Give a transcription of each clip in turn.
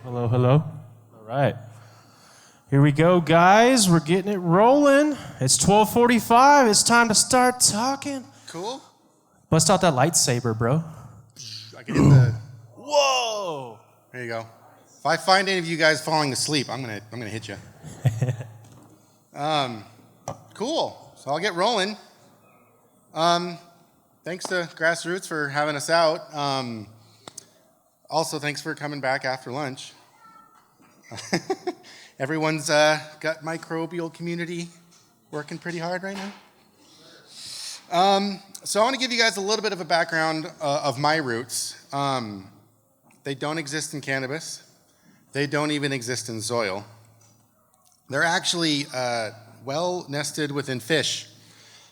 Hello, hello. All right. Here we go, guys. We're getting it rolling. It's 12:45. It's time to start talking. Cool. Bust out that lightsaber, bro. I can hit the. Whoa! There you go. If I find any of you guys falling asleep, I'm gonna hit you. Cool. So I'll get rolling. Thanks to Grassroots for having us out. Also, thanks for coming back after lunch. Everyone's got microbial community working pretty hard right now. So I want to give you guys a little bit of a background of my roots. They don't exist in cannabis. They don't even exist in soil. They're actually well nested within fish.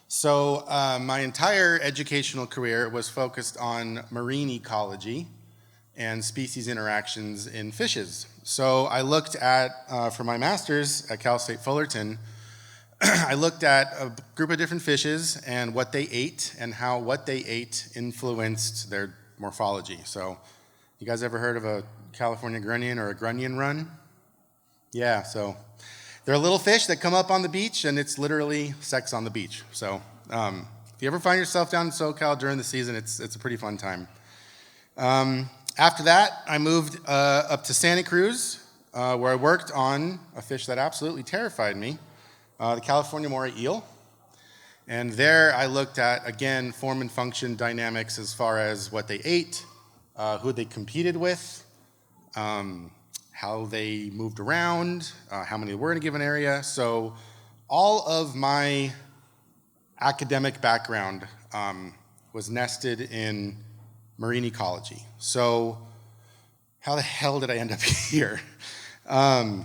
So my entire educational career was focused on marine ecology and species interactions in fishes. So I looked at, for my master's at Cal State Fullerton, I looked at a group of different fishes and what they ate and how what they ate influenced their morphology. So you guys ever heard of a California grunion or a grunion run? Yeah, so they're a little fish that come up on the beach and it's literally sex on the beach. So if you ever find yourself down in SoCal during the season, it's a pretty fun time. After that, I moved up to Santa Cruz, where I worked on a fish that absolutely terrified me, the California moray eel. And there I looked at, again, form and function dynamics as far as what they ate, who they competed with, how they moved around, how many were in a given area. So all of my academic background was nested in marine ecology. So how the hell did I end up here? I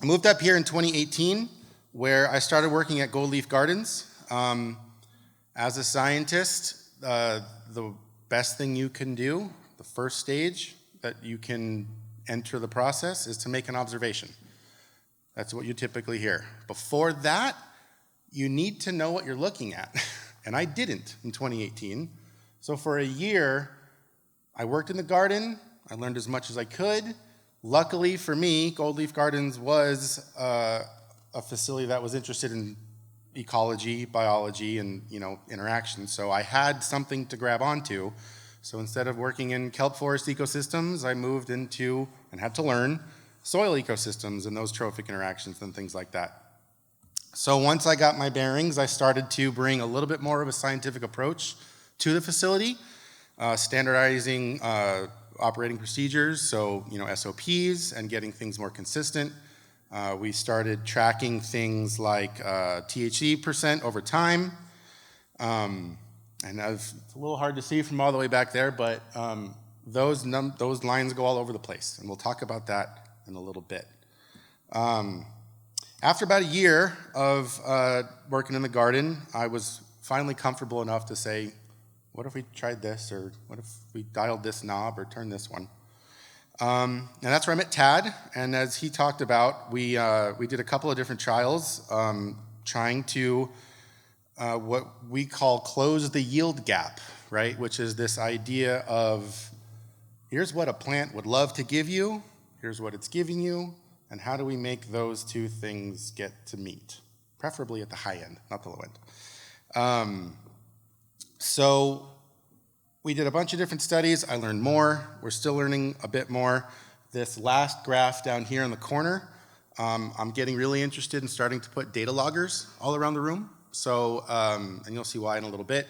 moved up here in 2018, where I started working at Gold Leaf Gardens. As a scientist, the best thing you can do, the first stage that you can enter the process, is to make an observation. That's what you typically hear. Before that, you need to know what you're looking at. And I didn't in 2018. So for a year, I worked in the garden. I learned as much as I could. Luckily for me, Gold Leaf Gardens was a facility that was interested in ecology, biology, and interaction. So I had something to grab onto. So instead of working in kelp forest ecosystems, I moved into and had to learn soil ecosystems and those trophic interactions and things like that. So once I got my bearings, I started to bring a little bit more of a scientific approach to the facility, standardizing operating procedures, so SOPs, and getting things more consistent. We started tracking things like THC percent over time, and it's a little hard to see from all the way back there, but those lines go all over the place, and we'll talk about that in a little bit. After about a year of working in the garden, I was finally comfortable enough to say, what if we tried this, or what if we dialed this knob or turned this one? And that's where I met Tad, and as he talked about, we did a couple of different trials trying to what we call close the yield gap, right? Which is this idea of, here's what a plant would love to give you, here's what it's giving you, and how do we make those two things get to meet? Preferably at the high end, not the low end. So we did a bunch of different studies. I learned more. We're still learning a bit more. This last graph down here in the corner, I'm getting really interested in starting to put data loggers all around the room. So, and you'll see why in a little bit.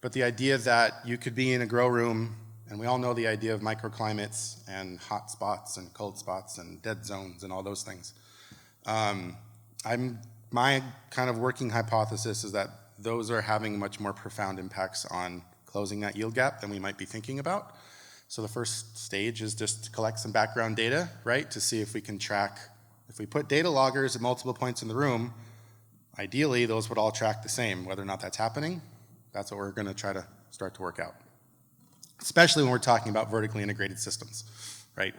But the idea that you could be in a grow room, and we all know the idea of microclimates and hot spots and cold spots and dead zones and all those things. My kind of working hypothesis is that those are having much more profound impacts on closing that yield gap than we might be thinking about. So the first stage is just to collect some background data, right, to see if we can track. If we put data loggers at multiple points in the room, ideally those would all track the same. Whether or not that's happening, that's what we're going to try to start to work out. Especially when we're talking about vertically integrated systems, right?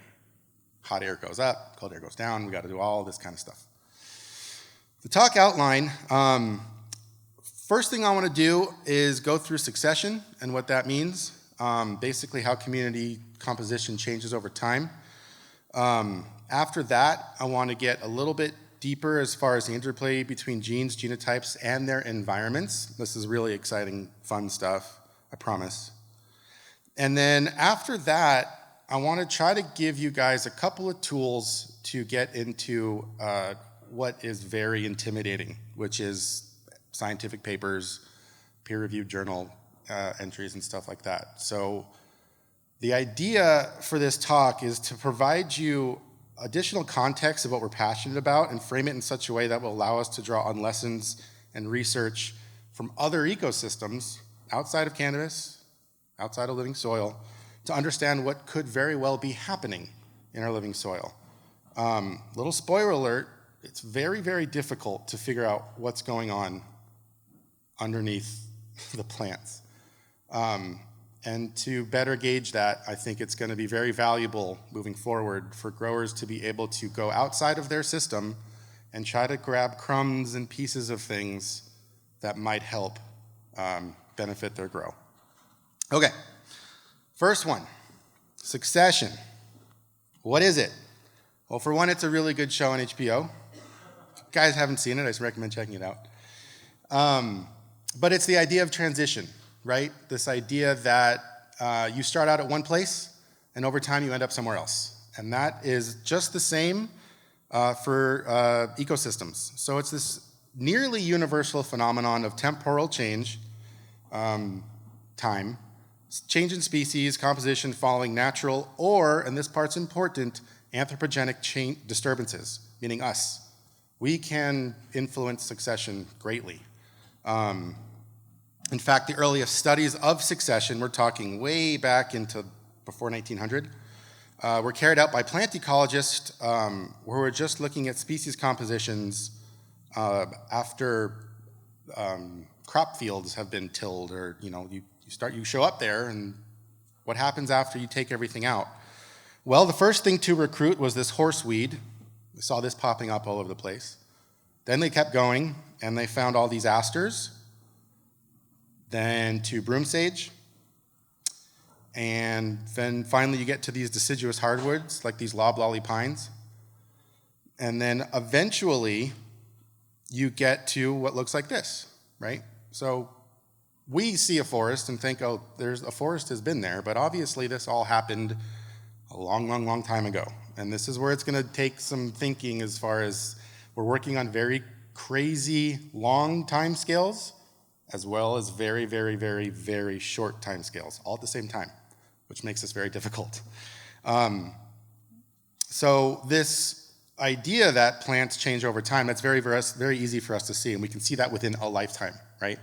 Hot air goes up, cold air goes down, we got to do all this kind of stuff. The talk outline, first thing I want to do is go through succession and what that means, basically how community composition changes over time. After that, I want to get a little bit deeper as far as the interplay between genes, genotypes, and their environments. This is really exciting, fun stuff, I promise. And then after that, I want to try to give you guys a couple of tools to get into what is very intimidating, which is scientific papers, peer-reviewed journal entries, and stuff like that. So the idea for this talk is to provide you additional context of what we're passionate about and frame it in such a way that will allow us to draw on lessons and research from other ecosystems outside of cannabis, outside of living soil, to understand what could very well be happening in our living soil. Little spoiler alert, it's very, very difficult to figure out what's going on underneath the plants. And to better gauge that, I think it's going to be very valuable moving forward for growers to be able to go outside of their system and try to grab crumbs and pieces of things that might help benefit their grow. Okay, first one, succession. What is it? Well, for one, it's a really good show on HBO. If you guys haven't seen it, I just recommend checking it out. But it's the idea of transition, right? This idea that you start out at one place and over time you end up somewhere else. And that is just the same for ecosystems. So it's this nearly universal phenomenon of temporal change, time, change in species, composition following natural, or, and this part's important, anthropogenic disturbances, meaning us. We can influence succession greatly. In fact, the earliest studies of succession, we're talking way back into before 1900, were carried out by plant ecologists who were just looking at species compositions after crop fields have been tilled, or you show up there, and what happens after you take everything out? Well, the first thing to recruit was this horseweed. We saw this popping up all over the place. Then they kept going, and they found all these asters. Then to broom sage, and then finally you get to these deciduous hardwoods, like these loblolly pines. And then eventually you get to what looks like this, right? So we see a forest and think, oh, there's a forest has been there, but obviously this all happened a long, long, long time ago. And this is where it's gonna take some thinking as far as we're working on very crazy long time scales, as well as very, very, very, very short time scales, all at the same time, which makes this very difficult. So this idea that plants change over time, that's very easy for us to see, and we can see that within a lifetime, right?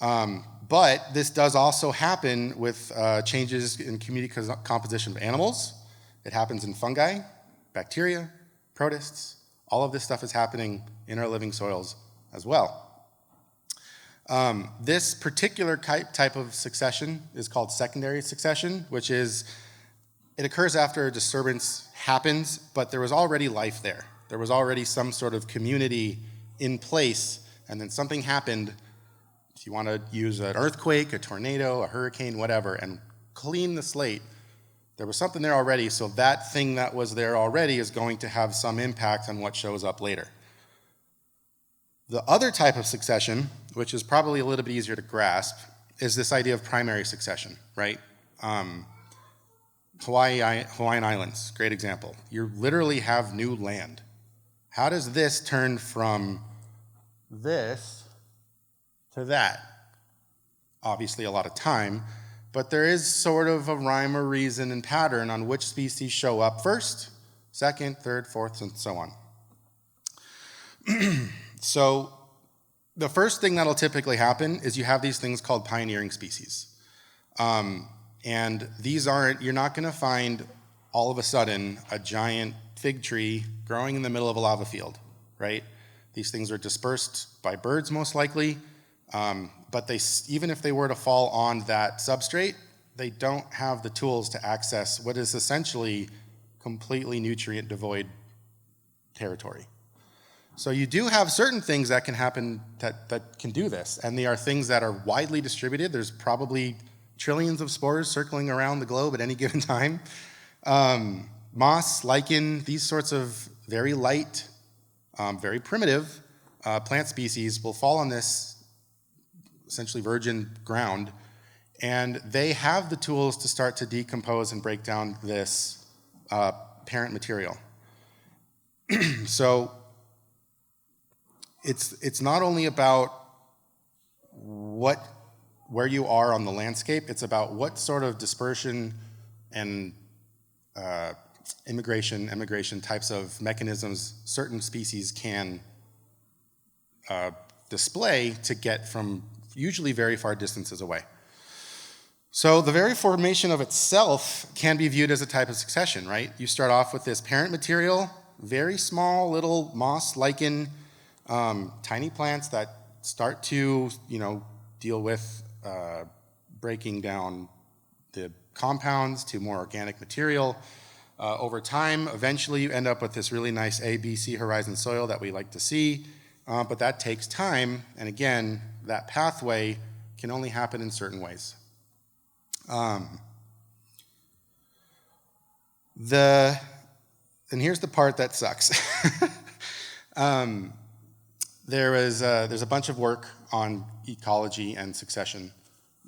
But this does also happen with changes in community composition of animals. It happens in fungi, bacteria, protists. All of this stuff is happening in our living soils as well. This particular type of succession is called secondary succession, which is, it occurs after a disturbance happens, but there was already life there. There was already some sort of community in place, and then something happened. If you want to use an earthquake, a tornado, a hurricane, whatever, and clean the slate, there was something there already, so that thing that was there already is going to have some impact on what shows up later. The other type of succession, which is probably a little bit easier to grasp, is this idea of primary succession, right? Hawaiian Islands, great example. You literally have new land. How does this turn from this to that? Obviously a lot of time, but there is sort of a rhyme or reason and pattern on which species show up first, second, third, fourth, and so on. So the first thing that'll typically happen is you have these things called pioneering species. And these aren't, you're not gonna find all of a sudden a giant fig tree growing in the middle of a lava field, right? These things are dispersed by birds most likely, but even if they were to fall on that substrate, they don't have the tools to access what is essentially completely nutrient devoid territory. So you do have certain things that can happen that can do this, and they are things that are widely distributed. There's probably trillions of spores circling around the globe at any given time. moss, lichen, these sorts of very light, very primitive plant species will fall on this essentially virgin ground, and they have the tools to start to decompose and break down this parent material. So it's not only about where you are on the landscape, it's about what sort of dispersion and emigration types of mechanisms certain species can display to get from usually very far distances away. So the very formation of itself can be viewed as a type of succession, right? You start off with this parent material, very small little moss, lichen, tiny plants that start to, deal with breaking down the compounds to more organic material. Over time, eventually you end up with this really nice A, B, C horizon soil that we like to see, but that takes time, and again, that pathway can only happen in certain ways. And here's the part that sucks. There's a bunch of work on ecology and succession.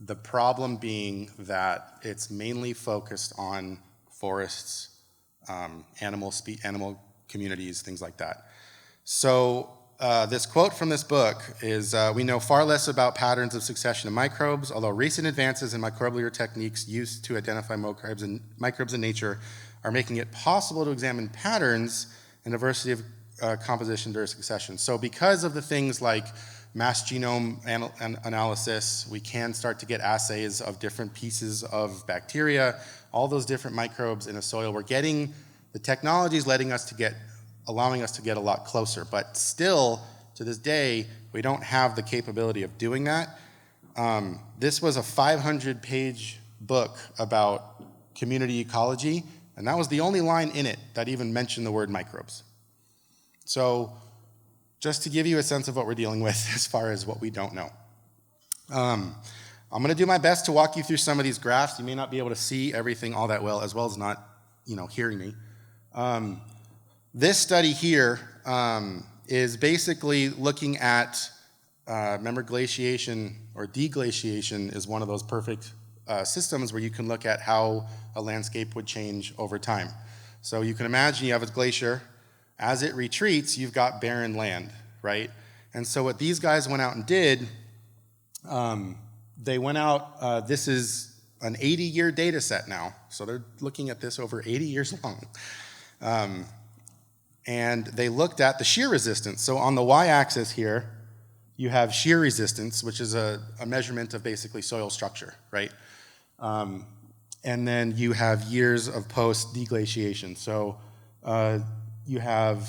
The problem being that it's mainly focused on forests, animal communities, things like that. So this quote from this book is, "We know far less about patterns of succession in microbes, although recent advances in microbial techniques used to identify microbes in nature are making it possible to examine patterns and diversity of composition during succession." So because of the things like mass genome analysis, we can start to get assays of different pieces of bacteria, all those different microbes in a soil. The technology is allowing us to get a lot closer, but still, to this day, we don't have the capability of doing that. This was a 500-page book about community ecology, and that was the only line in it that even mentioned the word microbes. So just to give you a sense of what we're dealing with as far as what we don't know. I'm going to do my best to walk you through some of these graphs. You may not be able to see everything all that well as not, hearing me. This study here is basically looking at, remember glaciation or deglaciation is one of those perfect systems where you can look at how a landscape would change over time. So you can imagine you have a glacier. As it retreats, you've got barren land, right? And so what these guys went out and did, they went out, this is an 80-year data set now. So they're looking at this over 80 years long. And they looked at the shear resistance. So on the y-axis here, you have shear resistance, which is a measurement of basically soil structure, right? And then you have years of post-deglaciation. So you have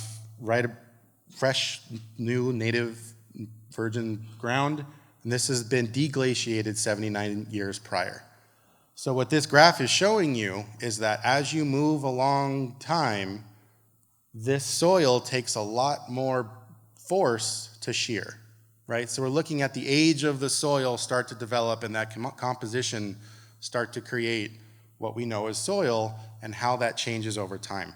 fresh, new, native, virgin ground, and this has been deglaciated 79 years prior. So what this graph is showing you is that as you move along time, this soil takes a lot more force to shear, right? So we're looking at the age of the soil start to develop and that composition start to create what we know as soil and how that changes over time.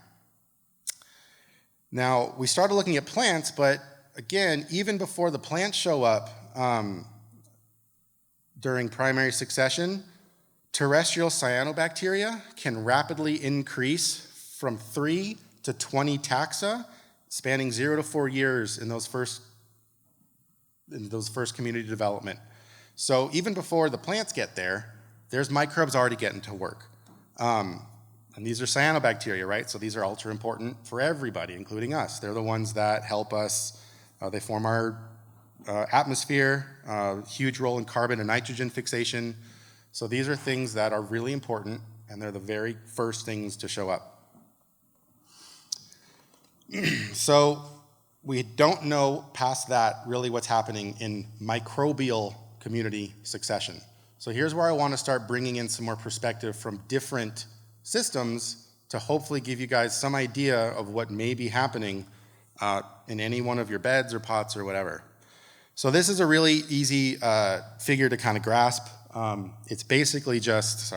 Now, we started looking at plants, but again, even before the plants show up during primary succession, terrestrial cyanobacteria can rapidly increase from 3 to 20 taxa, spanning 0 to 4 years in those first community development. So even before the plants get there, there's microbes already getting to work. And these are cyanobacteria, right? So these are ultra important for everybody, including us. They're the ones that help us. They form our atmosphere, huge role in carbon and nitrogen fixation. So these are things that are really important, and they're the very first things to show up. So we don't know past that really what's happening in microbial community succession. So here's where I want to start bringing in some more perspective from different systems to hopefully give you guys some idea of what may be happening in any one of your beds or pots or whatever. So this is a really easy figure to kind of grasp. It's basically just,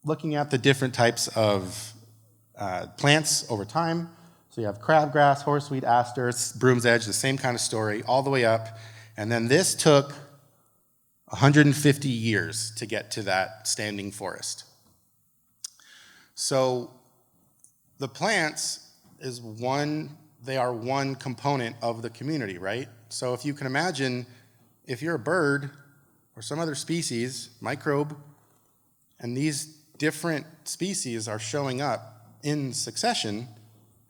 looking at the different types of plants over time. So you have crabgrass, horseweed, aster, broom's edge, the same kind of story, all the way up. And then this took 150 years to get to that standing forest. So the plants they are one component of the community, right? So if you can imagine, if you're a bird or some other species, microbe, and these different species are showing up in succession,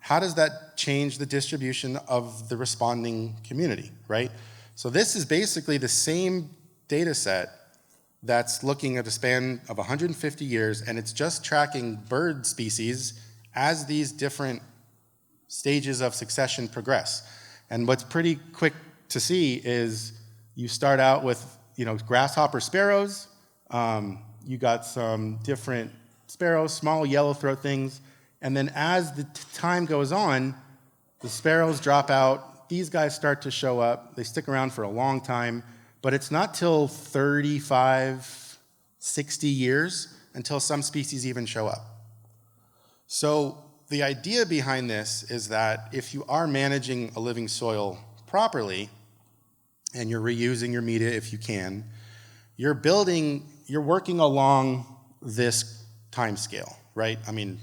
how does that change the distribution of the responding community, right? So this is basically the same data set that's looking at a span of 150 years, and it's just tracking bird species as these different stages of succession progress. And what's pretty quick to see is you start out with, grasshopper sparrows. You got some different sparrows, small yellowthroat things. And then as the time goes on, the sparrows drop out. These guys start to show up. They stick around for a long time. But it's not till 35, 60 years until some species even show up. So the idea behind this is that if you are managing a living soil properly, and you're reusing your media if you can, you're working along this time scale, right? I mean,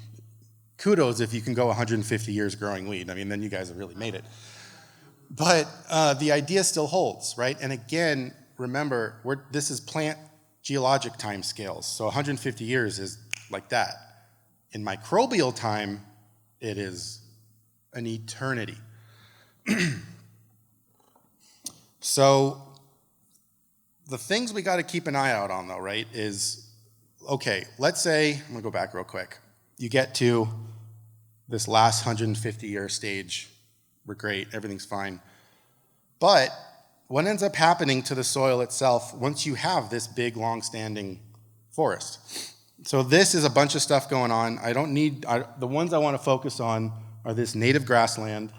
kudos if you can go 150 years growing weed. I mean, then you guys have really made it. But the idea still holds, right? And again, remember, this is plant geologic time scales. So 150 years is like that. In microbial time, it is an eternity. So the things we got to keep an eye out on, though, right, is, okay, let's say, I'm going to go back real quick. You get to this last 150-year stage. We're great, everything's fine. But what ends up happening to the soil itself once you have this big, long-standing forest? So this is a bunch of stuff going on. The ones I want to focus on are this native grassland.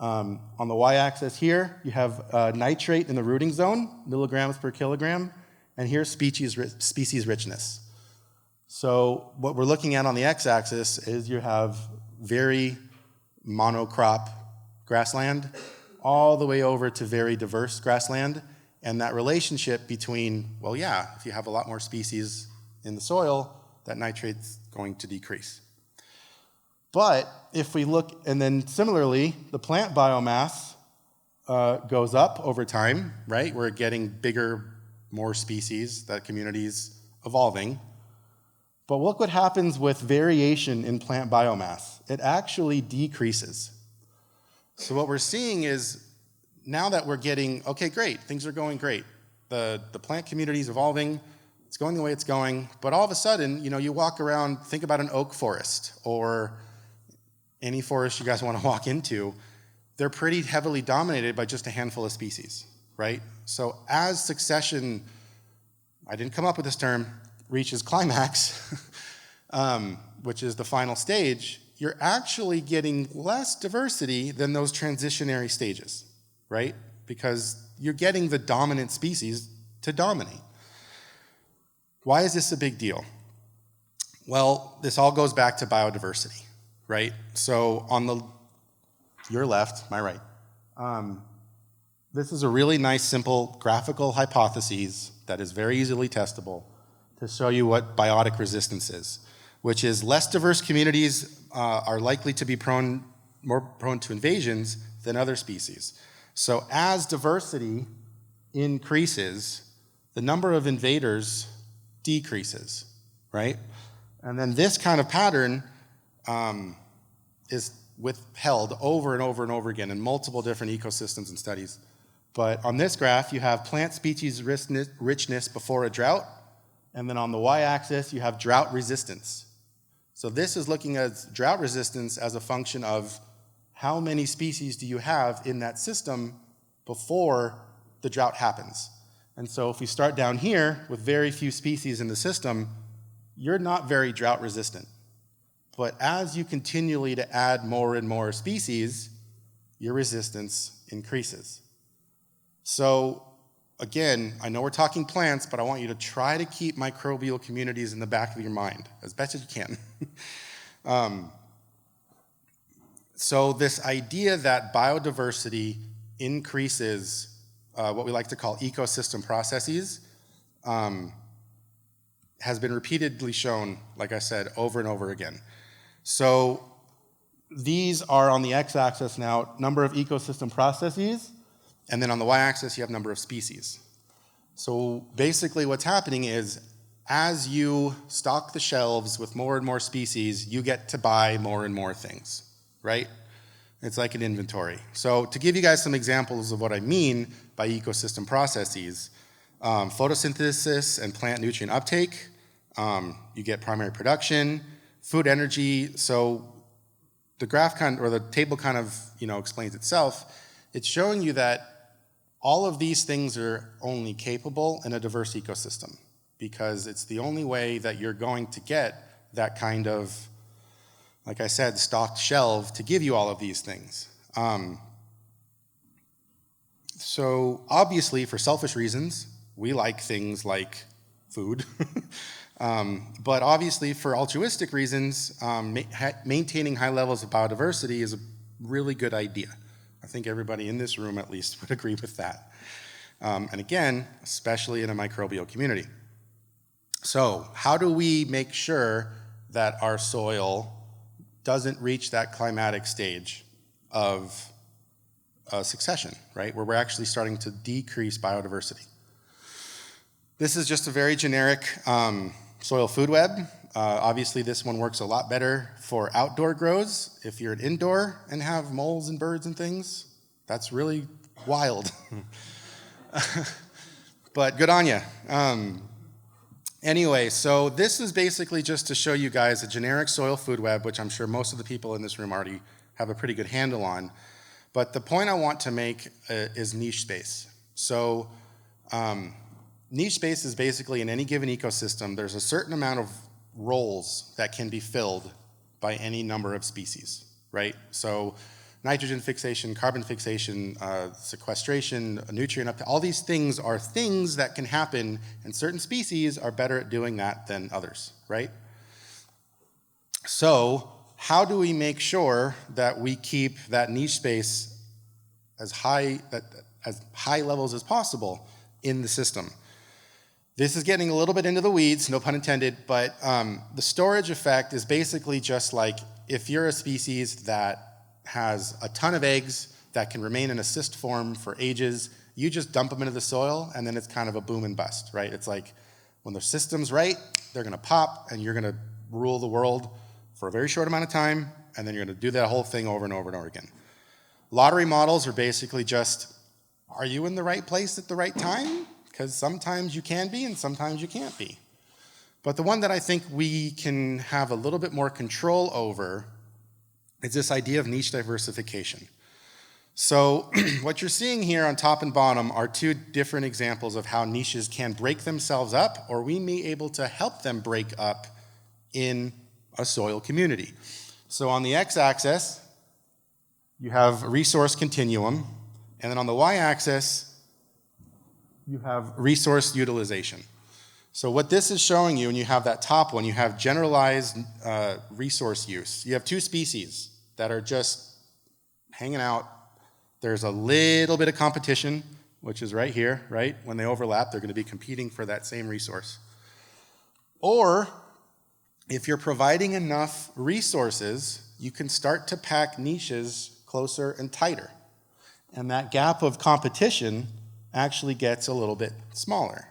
On the y-axis here, you have nitrate in the rooting zone, milligrams per kilogram, and here's species richness. So what we're looking at on the x-axis is you have very monocrop grassland, all the way over to very diverse grassland, and that relationship between, if you have a lot more species in the soil, that nitrate's going to decrease. But if we look, and then similarly, the plant biomass goes up over time, right? We're getting bigger, more species, that community's evolving. But look what happens with variation in plant biomass. It actually decreases. So what we're seeing is, now that we're getting, okay, great, things are going great. The plant community's evolving, it's going the way it's going, but all of a sudden, you walk around, think about an oak forest, or any forest you guys want to walk into, they're pretty heavily dominated by just a handful of species, right? So as succession, I didn't come up with this term, reaches climax, which is the final stage, you're actually getting less diversity than those transitionary stages, right? Because you're getting the dominant species to dominate. Why is this a big deal? Well, this all goes back to biodiversity, right? So on your left, my right, this is a really nice, simple graphical hypothesis that is very easily testable to show you what biotic resistance is, which is less diverse communities are likely to be more prone to invasions than other species. So as diversity increases, the number of invaders decreases, right? And then this kind of pattern is withheld over and over and over again in multiple different ecosystems and studies. But on this graph, you have plant species richness before a drought, and then on the y-axis, you have drought resistance. So this is looking at drought resistance as a function of how many species do you have in that system before the drought happens. And so if we start down here with very few species in the system, you're not very drought resistant. But as you continually to add more and more species, your resistance increases. So again, I know we're talking plants, but I want you to try to keep microbial communities in the back of your mind as best as you can. So this idea that biodiversity increases what we like to call ecosystem processes has been repeatedly shown, like I said, over and over again. So these are on the x-axis now, number of ecosystem processes, and then on the y-axis you have number of species. So basically what's happening is as you stock the shelves with more and more species, you get to buy more and more things, right? It's like an inventory. So to give you guys some examples of what I mean by ecosystem processes, photosynthesis and plant nutrient uptake, you get primary production, food energy. So the graph or the table kind of, explains itself. It's showing you that all of these things are only capable in a diverse ecosystem because it's the only way that you're going to get that kind of, like I said, stocked shelf to give you all of these things. So obviously, for selfish reasons, we like things like food. But obviously, for altruistic reasons, maintaining high levels of biodiversity is a really good idea. I think everybody in this room at least would agree with that. And again, especially in a microbial community. So how do we make sure that our soil doesn't reach that climatic stage of succession, right? Where we're actually starting to decrease biodiversity. This is just a very generic soil food web. Obviously, this one works a lot better for outdoor grows. If you're an indoor and have moles and birds and things, that's really wild. But good on you. Anyway, so this is basically just to show you guys a generic soil food web, which I'm sure most of the people in this room already have a pretty good handle on. But the point I want to make is niche space. So niche space is basically in any given ecosystem, there's a certain amount of roles that can be filled by any number of species, right? So nitrogen fixation, carbon fixation, sequestration, nutrient uptake, all these things are things that can happen, and certain species are better at doing that than others, right? So how do we make sure that we keep that niche space as high levels as possible in the system? This is getting a little bit into the weeds, no pun intended, but the storage effect is basically just like if you're a species that has a ton of eggs that can remain in a cyst form for ages, you just dump them into the soil and then it's kind of a boom and bust, right? It's like when the system's right, they're gonna pop and you're gonna rule the world for a very short amount of time and then you're gonna do that whole thing over and over and over again. Lottery models are basically just, are you in the right place at the right time? Because sometimes you can be and sometimes you can't be. But the one that I think we can have a little bit more control over is this idea of niche diversification. So what you're seeing here on top and bottom are two different examples of how niches can break themselves up, or we may be able to help them break up in a soil community. So on the x-axis, you have a resource continuum, and then on the y-axis, you have resource utilization. So what this is showing you, and you have that top one, you have generalized resource use. You have two species that are just hanging out. There's a little bit of competition, which is right here, right? When they overlap, they're going to be competing for that same resource. Or if you're providing enough resources, you can start to pack niches closer and tighter. And that gap of competition actually gets a little bit smaller.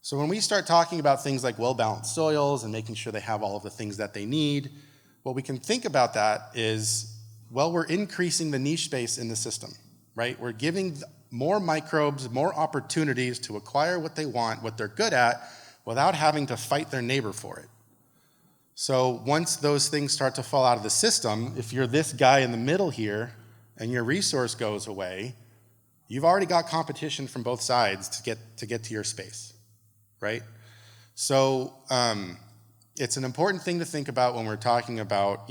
So when we start talking about things like well-balanced soils and making sure they have all of the things that they need, what we can think about that is, well, we're increasing the niche space in the system, right? We're giving more microbes more opportunities to acquire what they want, what they're good at, without having to fight their neighbor for it. So once those things start to fall out of the system, if you're this guy in the middle here and your resource goes away, you've already got competition from both sides to get to your space, right? So it's an important thing to think about when we're talking about,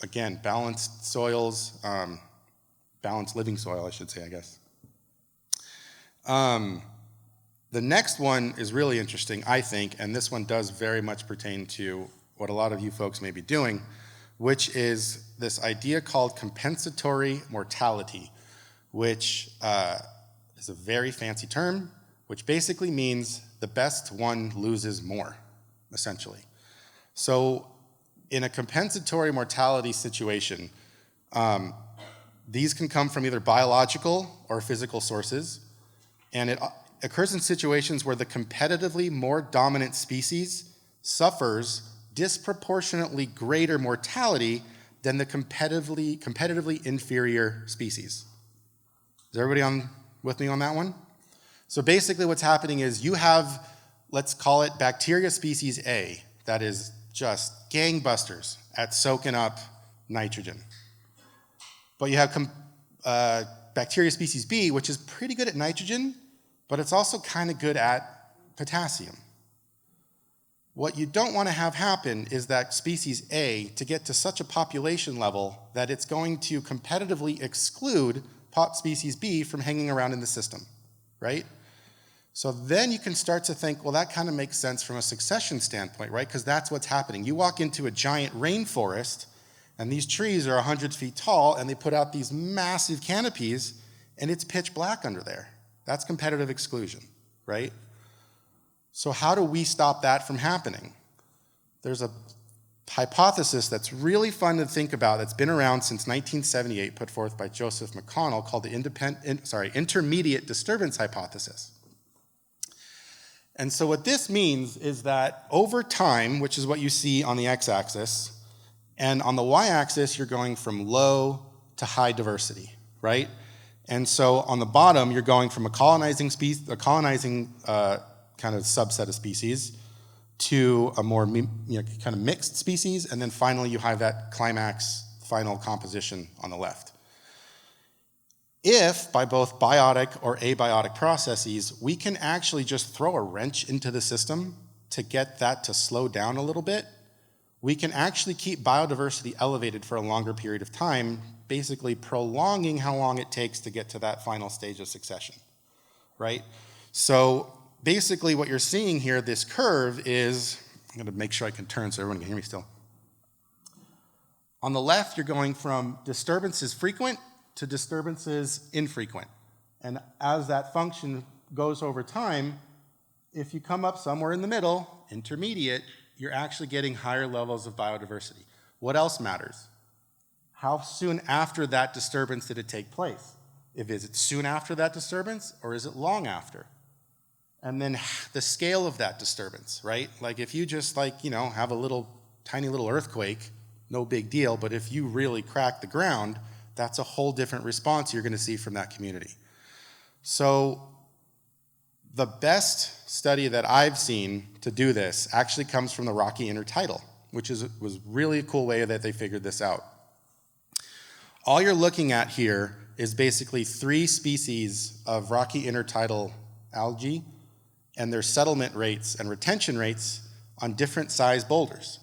again, balanced soils, balanced living soil, I should say, I guess. The next one is really interesting, I think, and this one does very much pertain to what a lot of you folks may be doing, which is this idea called compensatory mortality, which is a very fancy term, which basically means the best one loses more, essentially. So in a compensatory mortality situation, these can come from either biological or physical sources, and it occurs in situations where the competitively more dominant species suffers disproportionately greater mortality than the competitively inferior species. Is everybody with me on that one? So basically what's happening is you have, let's call it bacteria species A, that is just gangbusters at soaking up nitrogen. But you have bacteria species B, which is pretty good at nitrogen, but it's also kind of good at potassium. What you don't want to have happen is that species A to get to such a population level that it's going to competitively exclude species B from hanging around in the system, right? So then you can start to think, well, that kind of makes sense from a succession standpoint, right? Because that's what's happening. You walk into a giant rainforest, and these trees are 100 feet tall, and they put out these massive canopies, and it's pitch black under there. That's competitive exclusion, right? So how do we stop that from happening? There's a hypothesis that's really fun to think about that's been around since 1978, put forth by Joseph McConnell, called the intermediate disturbance hypothesis. And so what this means is that over time, which is what you see on the x-axis, and on the y-axis, you're going from low to high diversity, right? And so on the bottom, you're going from a colonizing kind of subset of species to a more kind of mixed species, and then finally you have that climax final composition on the left. If, by both biotic or abiotic processes, we can actually just throw a wrench into the system to get that to slow down a little bit, we can actually keep biodiversity elevated for a longer period of time, basically prolonging how long it takes to get to that final stage of succession, right? So basically what you're seeing here, this curve is, I'm gonna make sure I can turn so everyone can hear me still. On the left, you're going from disturbances frequent to disturbances infrequent. And as that function goes over time, if you come up somewhere in the middle, intermediate, you're actually getting higher levels of biodiversity. What else matters? How soon after that disturbance did it take place? Is it soon after that disturbance, or is it long after? And then the scale of that disturbance, right? Like if you just have a tiny little earthquake, no big deal, but if you really crack the ground, that's a whole different response you're gonna see from that community. So the best study that I've seen to do this actually comes from the Rocky Intertidal, which was really a cool way that they figured this out. All you're looking at here is basically 3 species of Rocky Intertidal algae and their settlement rates and retention rates on different size boulders.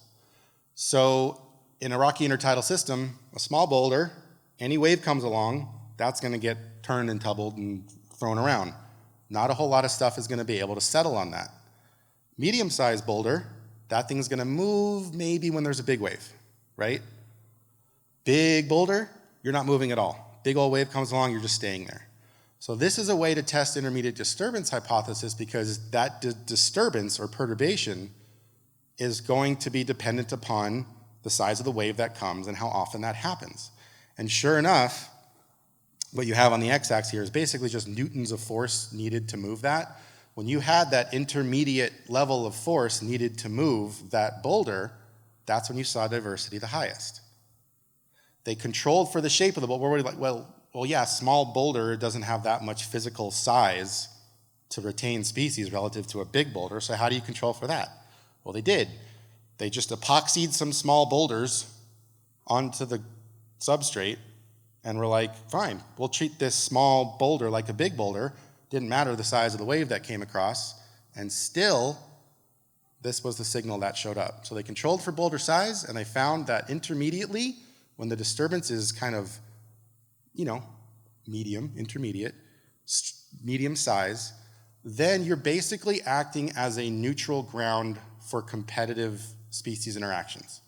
So in a Rocky Intertidal system, a small boulder, any wave comes along, that's gonna get turned and tumbled and thrown around. Not a whole lot of stuff is gonna be able to settle on that. Medium-sized boulder, that thing's gonna move maybe when there's a big wave, right? Big boulder, you're not moving at all. Big old wave comes along, you're just staying there. So this is a way to test intermediate disturbance hypothesis because that disturbance or perturbation is going to be dependent upon the size of the wave that comes and how often that happens. And sure enough, what you have on the x-axis here is basically just newtons of force needed to move that. When you had that intermediate level of force needed to move that boulder, that's when you saw diversity the highest. They controlled for the shape of the boulder. We're like, well, yeah, small boulder doesn't have that much physical size to retain species relative to a big boulder, so how do you control for that? Well, they did. They just epoxied some small boulders onto the substrate, and we're like, fine, we'll treat this small boulder like a big boulder. Didn't matter the size of the wave that came across, and still, this was the signal that showed up. So they controlled for boulder size, and they found that intermediately, when the disturbance is kind of, medium, intermediate, medium size, then you're basically acting as a neutral ground for competitive species interactions.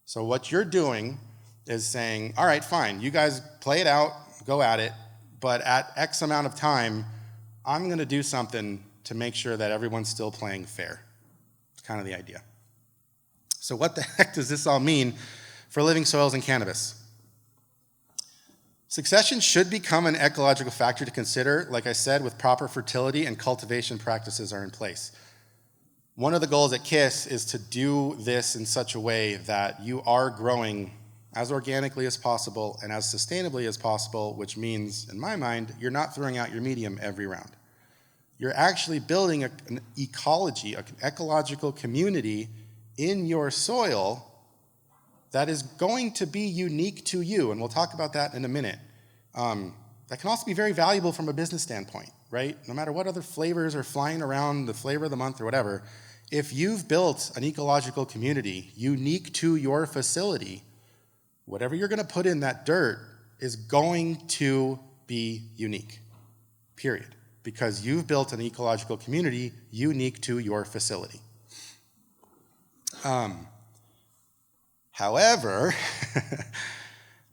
So what you're doing is saying, all right, fine, you guys play it out, go at it, but at X amount of time, I'm gonna do something to make sure that everyone's still playing fair. It's kind of the idea. So what the heck does this all mean for living soils and cannabis? Succession should become an ecological factor to consider, like I said, with proper fertility and cultivation practices are in place. One of the goals at KIS is to do this in such a way that you are growing as organically as possible and as sustainably as possible, which means, in my mind, you're not throwing out your medium every round. You're actually building an ecology, an ecological community in your soil that is going to be unique to you, and we'll talk about that in a minute. That can also be very valuable from a business standpoint, right? No matter what other flavors are flying around, the flavor of the month or whatever, if you've built an ecological community unique to your facility, whatever you're gonna put in that dirt is going to be unique, period. Because you've built an ecological community unique to your facility. However,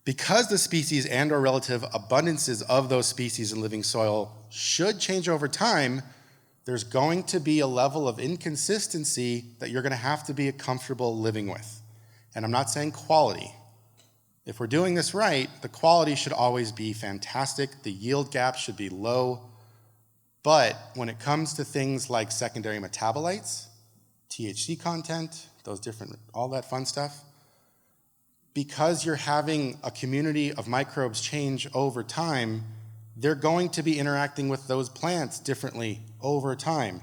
because the species and or relative abundances of those species in living soil should change over time, there's going to be a level of inconsistency that you're gonna have to be comfortable living with. And I'm not saying quality. If we're doing this right, the quality should always be fantastic, the yield gap should be low, but when it comes to things like secondary metabolites, THC content, those different, all that fun stuff, because you're having a community of microbes change over time, they're going to be interacting with those plants differently over time.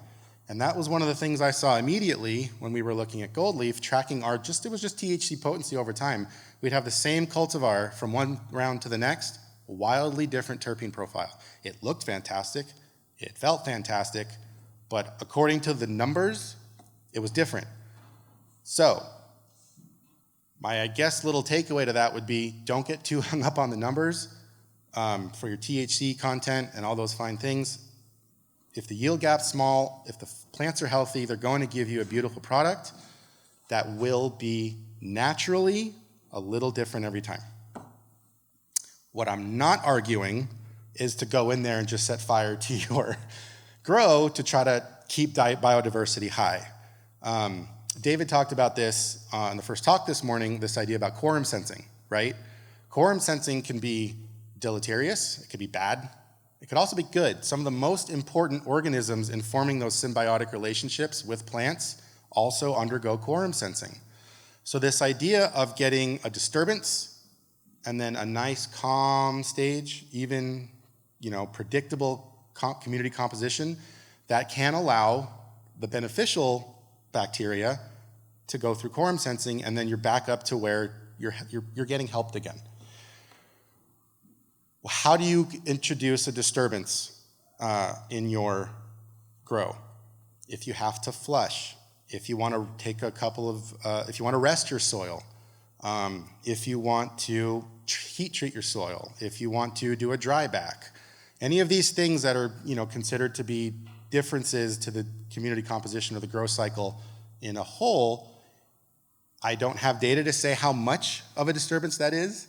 And that was one of the things I saw immediately when we were looking at gold leaf, tracking it was just THC potency over time. We'd have the same cultivar from one round to the next, wildly different terpene profile. It looked fantastic, it felt fantastic, but according to the numbers, it was different. So, my, I guess, little takeaway to that would be don't get too hung up on the numbers for your THC content and all those fine things. If the yield gap's small, if the plants are healthy, they're going to give you a beautiful product that will be naturally a little different every time. What I'm not arguing is to go in there and just set fire to your grow to try to keep biodiversity high. David talked about this in the first talk this morning, this idea about quorum sensing, right? Quorum sensing can be deleterious, it could be bad, it could also be good. Some of the most important organisms in forming those symbiotic relationships with plants also undergo quorum sensing. So this idea of getting a disturbance and then a nice calm stage, even predictable community composition, that can allow the beneficial bacteria to go through quorum sensing, and then you're back up to where you're getting helped again. How do you introduce a disturbance in your grow? If you have to flush, if you want to take a couple of, if you want to rest your soil, if you want to heat treat your soil, if you want to do a dry back, any of these things that are considered to be differences to the community composition of the growth cycle in a whole, I don't have data to say how much of a disturbance that is,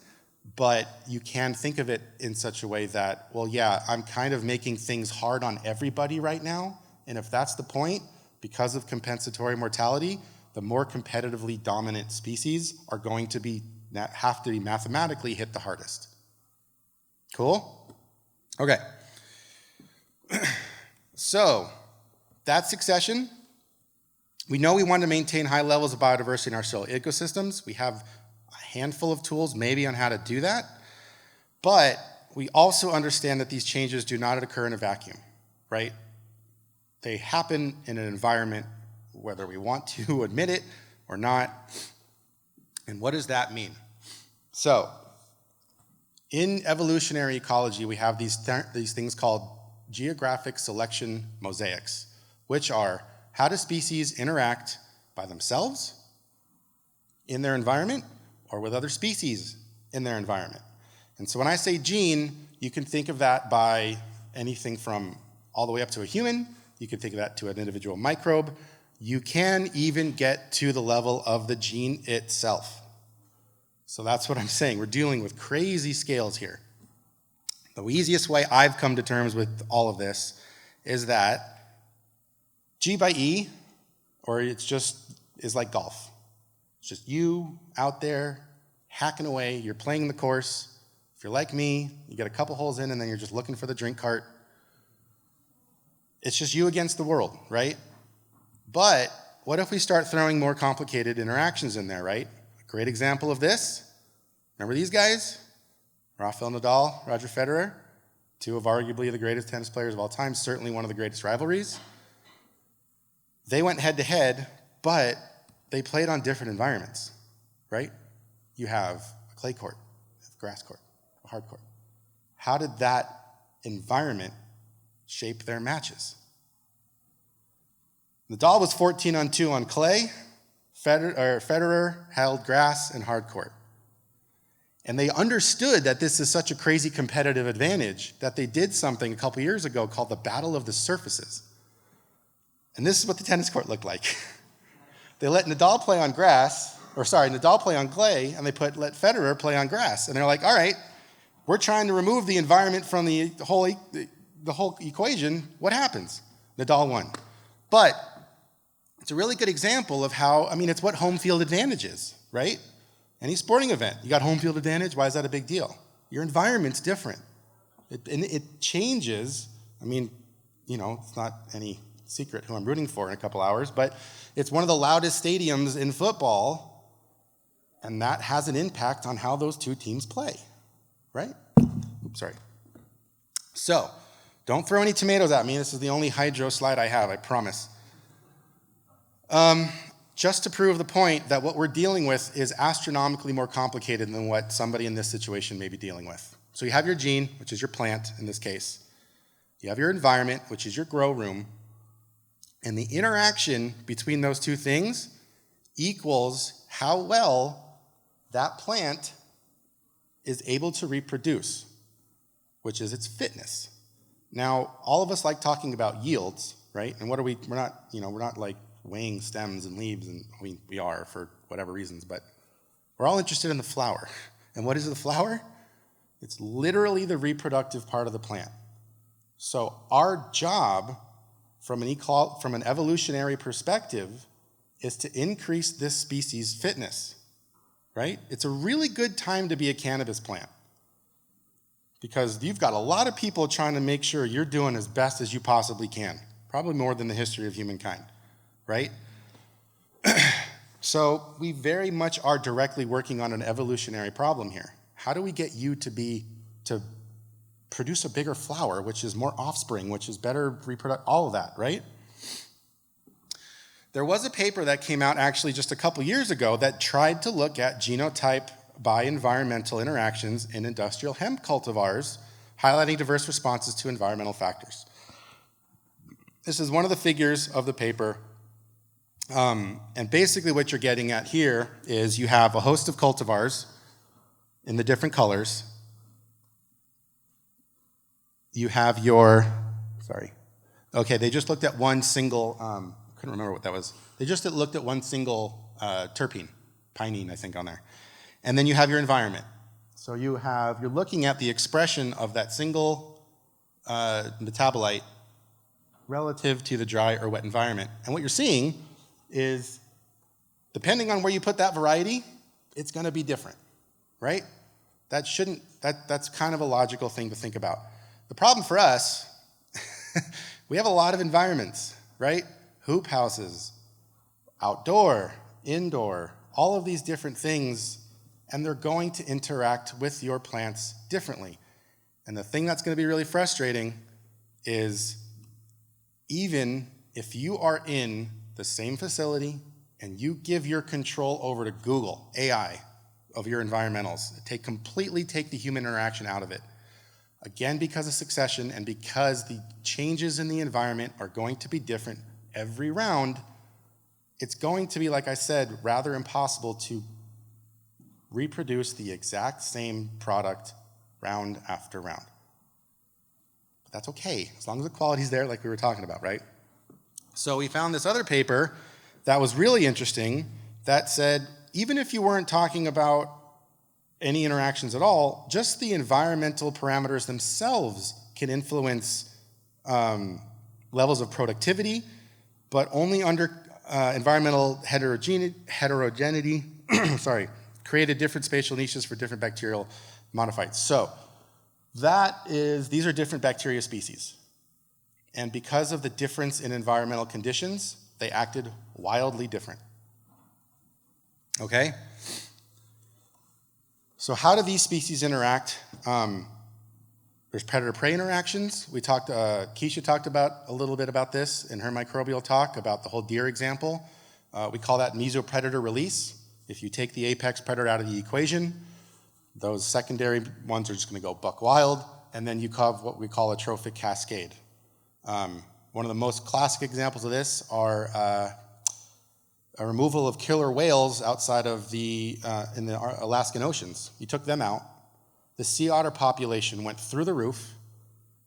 but you can think of it in such a way that, well, yeah, I'm kind of making things hard on everybody right now, and if that's the point, because of compensatory mortality, the more competitively dominant species are going to have to be mathematically hit the hardest. Cool? Okay. So, that's succession. We know we want to maintain high levels of biodiversity in our soil ecosystems. We have a handful of tools maybe on how to do that, but we also understand that these changes do not occur in a vacuum, right? They happen in an environment, whether we want to admit it or not. And what does that mean? So, in evolutionary ecology, we have these things called geographic selection mosaics, which are how do species interact by themselves in their environment or with other species in their environment. And so when I say gene, you can think of that by anything from all the way up to a human You can think of that to an individual microbe. You can even get to the level of the gene itself. So that's what I'm saying. We're dealing with crazy scales here. The easiest way I've come to terms with all of this is that G by E, or is like golf. It's just you out there hacking away. You're playing the course. If you're like me, you get a couple holes in and then you're just looking for the drink cart. It's just you against the world, right? But what if we start throwing more complicated interactions in there, right? A great example of this, remember these guys? Rafael Nadal, Roger Federer, two of arguably the greatest tennis players of all time, certainly one of the greatest rivalries. They went head-to-head, but they played on different environments, right? You have a clay court, a grass court, a hard court. How did that environment shape their matches? Nadal was 14-2 on clay. Federer held grass and hard court. And they understood that this is such a crazy competitive advantage that they did something a couple years ago called the Battle of the Surfaces. And this is what the tennis court looked like. They let Nadal play on Nadal play on clay, and let Federer play on grass. And they're like, all right, we're trying to remove the environment from the whole equation. What happens? Nadal won. But it's a really good example of how, it's what home field advantage is, right? Any sporting event, you got home field advantage, why is that a big deal? Your environment's different. It changes. It's not any secret who I'm rooting for in a couple hours, but it's one of the loudest stadiums in football, and that has an impact on how those two teams play, right? Oops, sorry. So, don't throw any tomatoes at me. This is the only hydro slide I have, I promise. Just to prove the point that what we're dealing with is astronomically more complicated than what somebody in this situation may be dealing with. So you have your gene, which is your plant in this case. You have your environment, which is your grow room. And the interaction between those two things equals how well that plant is able to reproduce, which is its fitness. Now, all of us like talking about yields, right? And we're not like weighing stems and leaves, and we are for whatever reasons, but we're all interested in the flower. And what is the flower? It's literally the reproductive part of the plant. So our job from an evolutionary perspective is to increase this species' fitness, right? It's a really good time to be a cannabis plant because you've got a lot of people trying to make sure you're doing as best as you possibly can, probably more than the history of humankind, right? So we very much are directly working on an evolutionary problem here. How do we get you to produce a bigger flower, which is more offspring, which is better all of that, right? There was a paper that came out actually just a couple years ago that tried to look at genotype by environmental interactions in industrial hemp cultivars, highlighting diverse responses to environmental factors. This is one of the figures of the paper. And basically what you're getting at here is you have a host of cultivars in the different colors. You have they just looked at one single, couldn't remember what that was. They just looked at one single terpene, pinene, I think, on there. And then you have your environment. So you're looking at the expression of that single metabolite relative to the dry or wet environment. And what you're seeing is, depending on where you put that variety, it's going to be different, right? That's kind of a logical thing to think about. The problem for us, we have a lot of environments, right? Hoop houses, outdoor, indoor, all of these different things, and they're going to interact with your plants differently. And the thing that's going to be really frustrating is even if you are in the same facility and you give your control over to Google, AI, of your environmentals, completely take the human interaction out of it. Again, because of succession and because the changes in the environment are going to be different every round, it's going to be, like I said, rather impossible to reproduce the exact same product round after round. But that's okay, as long as the quality's there like we were talking about, right? So we found this other paper that was really interesting that said, even if you weren't talking about any interactions at all, just the environmental parameters themselves can influence levels of productivity, but only under environmental heterogeneity, created different spatial niches for different bacterial monophytes. So these are different bacteria species. And because of the difference in environmental conditions, they acted wildly different. Okay? So how do these species interact? There's predator-prey interactions. Keisha talked about a little bit about this in her microbial talk about the whole deer example. We call that mesopredator release. If you take the apex predator out of the equation, those secondary ones are just going to go buck wild, and then you have what we call a trophic cascade. One of the most classic examples of this are a removal of killer whales outside of in the Alaskan oceans. You took them out. The sea otter population went through the roof.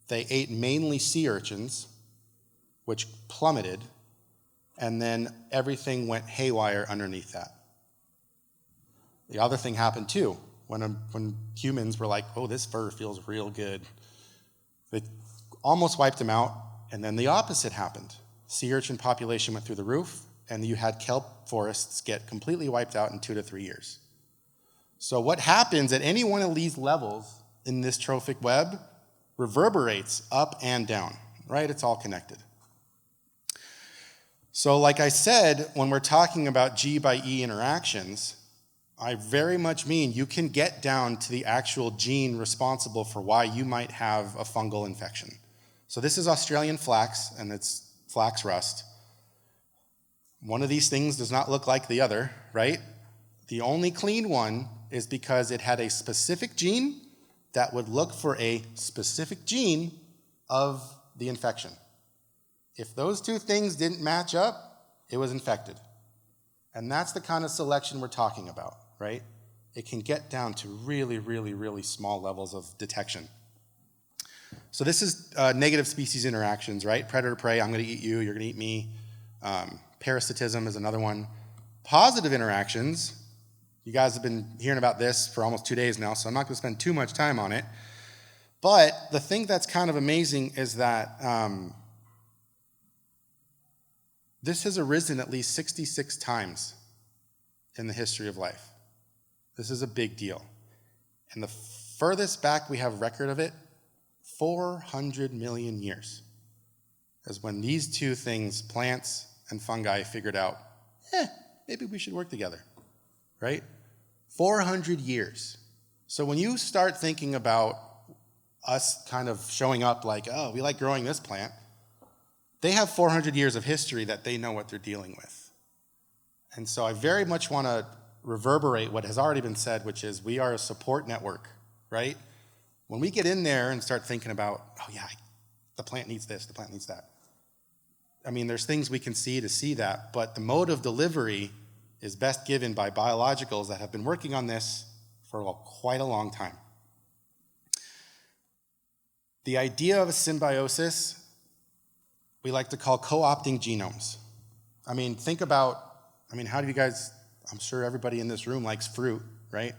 They ate mainly sea urchins, which plummeted, and then everything went haywire underneath that. The other thing happened too. When humans were like, oh, this fur feels real good, they almost wiped them out, and then the opposite happened. Sea urchin population went through the roof, and you had kelp forests get completely wiped out in 2 to 3 years. So what happens at any one of these levels in this trophic web reverberates up and down, right? It's all connected. So like I said, when we're talking about G by E interactions, I very much mean you can get down to the actual gene responsible for why you might have a fungal infection. So this is Australian flax, and it's flax rust. One of these things does not look like the other, right? The only clean one is because it had a specific gene that would look for a specific gene of the infection. If those two things didn't match up, it was infected. And that's the kind of selection we're talking about, right? It can get down to really, really, really small levels of detection. So this is negative species interactions, right? Predator-prey, I'm going to eat you, you're going to eat me. Parasitism is another one. Positive interactions, you guys have been hearing about this for almost 2 days now, so I'm not going to spend too much time on it. But the thing that's kind of amazing is that this has arisen at least 66 times in the history of life. This is a big deal. And the furthest back we have record of it, 400 million years, is when these two things, plants and fungi, figured out, maybe we should work together, right? 400 years. So when you start thinking about us kind of showing up like, oh, we like growing this plant, they have 400 years of history that they know what they're dealing with. And so I very much want to reverberate what has already been said, which is we are a support network, right? When we get in there and start thinking about, oh yeah, the plant needs this, the plant needs that. I mean, there's things we can see to see that, but the mode of delivery is best given by biologicals that have been working on this for quite a long time. The idea of a symbiosis, we like to call co-opting genomes. I mean, how do you guys, I'm sure everybody in this room likes fruit, right?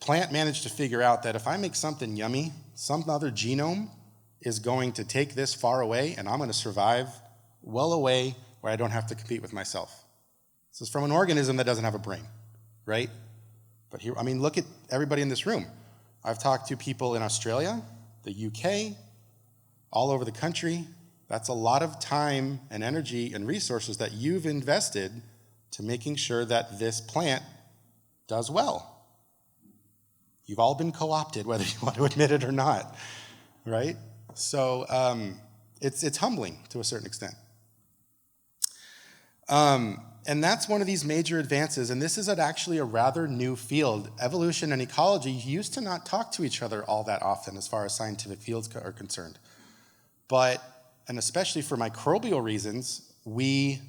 Plant managed to figure out that if I make something yummy, some other genome is going to take this far away, and I'm going to survive well away where I don't have to compete with myself. This is from an organism that doesn't have a brain, right? But here, look at everybody in this room. I've talked to people in Australia, the UK, all over the country. That's a lot of time and energy and resources that you've invested to making sure that this plant does well. You've all been co-opted, whether you want to admit it or not, right? So it's humbling to a certain extent. And that's one of these major advances, and this is actually a rather new field. Evolution and ecology used to not talk to each other all that often as far as scientific fields are concerned. And especially for microbial reasons, we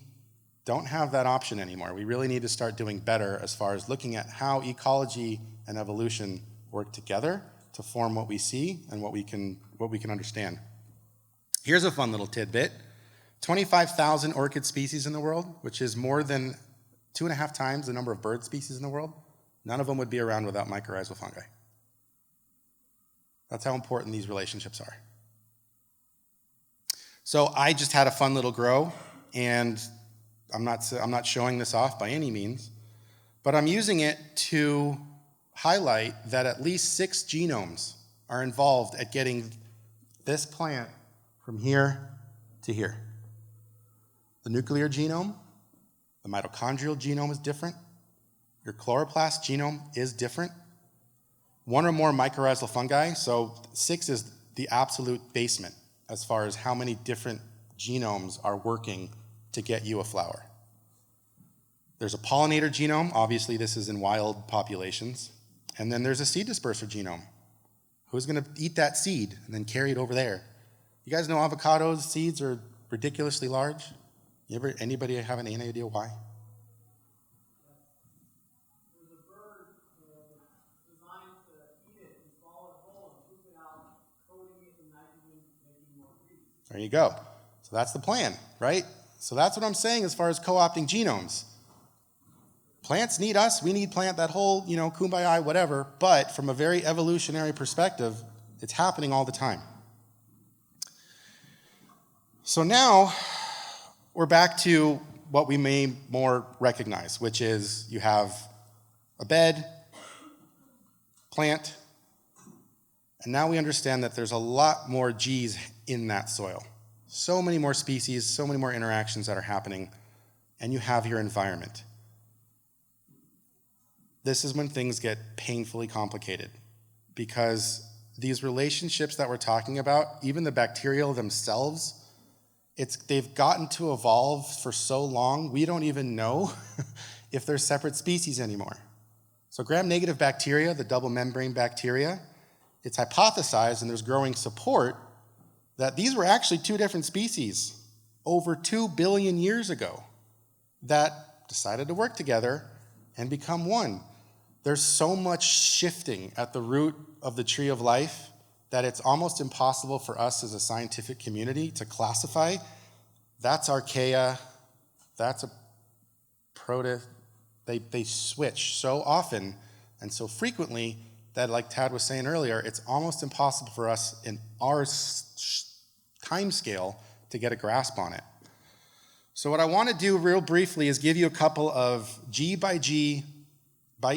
don't have that option anymore. We really need to start doing better as far as looking at how ecology and evolution work together to form what we see and what we can understand. Here's a fun little tidbit. 25,000 orchid species in the world, which is more than 2.5 times the number of bird species in the world. None of them would be around without mycorrhizal fungi. That's how important these relationships are. So I just had a fun little grow, and I'm not showing this off by any means, but I'm using it to highlight that at least 6 genomes are involved at getting this plant from here to here. The nuclear genome, the mitochondrial genome is different. Your chloroplast genome is different. 1 or more mycorrhizal fungi, so 6 is the absolute basement as far as how many different genomes are working to get you a flower. There's a pollinator genome, obviously this is in wild populations, and then there's a seed disperser genome. Who's gonna eat that seed and then carry it over there? You guys know avocados, seeds are ridiculously large? Anybody have any idea why? There's a bird that's designed to eat it and swallow it whole and poop it out, coating it in nitrogen, making more trees. There you go. So that's the plan, right? So that's what I'm saying as far as co-opting genomes. Plants need us, we need plant, that whole, kumbaya, whatever, but from a very evolutionary perspective, it's happening all the time. So now, we're back to what we may more recognize, which is you have a bed, plant, and now we understand that there's a lot more G's in that soil. So many more species, so many more interactions that are happening, and you have your environment. This is when things get painfully complicated, because these relationships that we're talking about, even the bacterial themselves, they've gotten to evolve for so long, we don't even know if they're separate species anymore. So gram-negative bacteria, the double membrane bacteria, it's hypothesized, and there's growing support, that these were actually 2 different species over 2 billion years ago that decided to work together and become one. There's so much shifting at the root of the tree of life that it's almost impossible for us as a scientific community to classify. That's archaea, that's a proto. They switch so often and so frequently that, like Tad was saying earlier, it's almost impossible for us in our time scale to get a grasp on it. So what I want to do real briefly is give you a couple of G by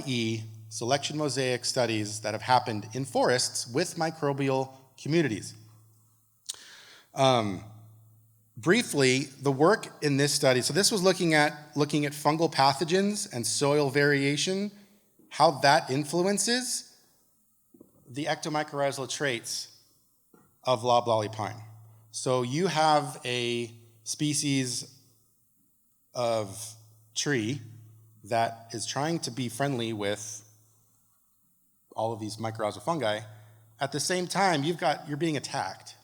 E selection mosaic studies that have happened in forests with microbial communities. Briefly, the work in this study, so this was looking at fungal pathogens and soil variation, how that influences the ectomycorrhizal traits of loblolly pine. So you have a species of tree that is trying to be friendly with all of these mycorrhizal fungi. At the same time, you're being attacked.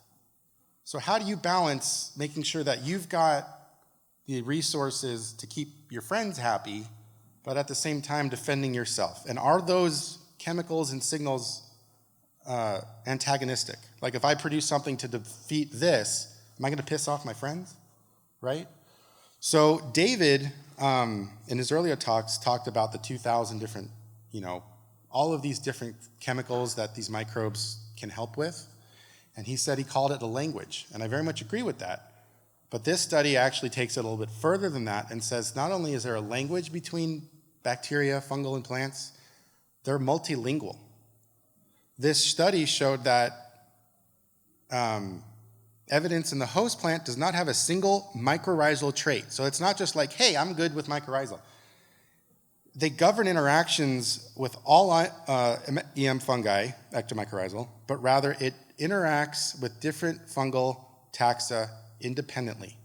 So how do you balance making sure that you've got the resources to keep your friends happy, but at the same time defending yourself? And are those chemicals and signals antagonistic? Like if I produce something to defeat this, am I going to piss off my friends, right? So David, in his earlier talks, talked about the 2,000 different, all of these different chemicals that these microbes can help with. And he said he called it a language, and I very much agree with that. But this study actually takes it a little bit further than that and says not only is there a language between bacteria, fungal, and plants, they're multilingual. This study showed that evidence in the host plant does not have a single mycorrhizal trait. So it's not just like, hey, I'm good with mycorrhizal. They govern interactions with all EM fungi, ectomycorrhizal, but rather it interacts with different fungal taxa independently.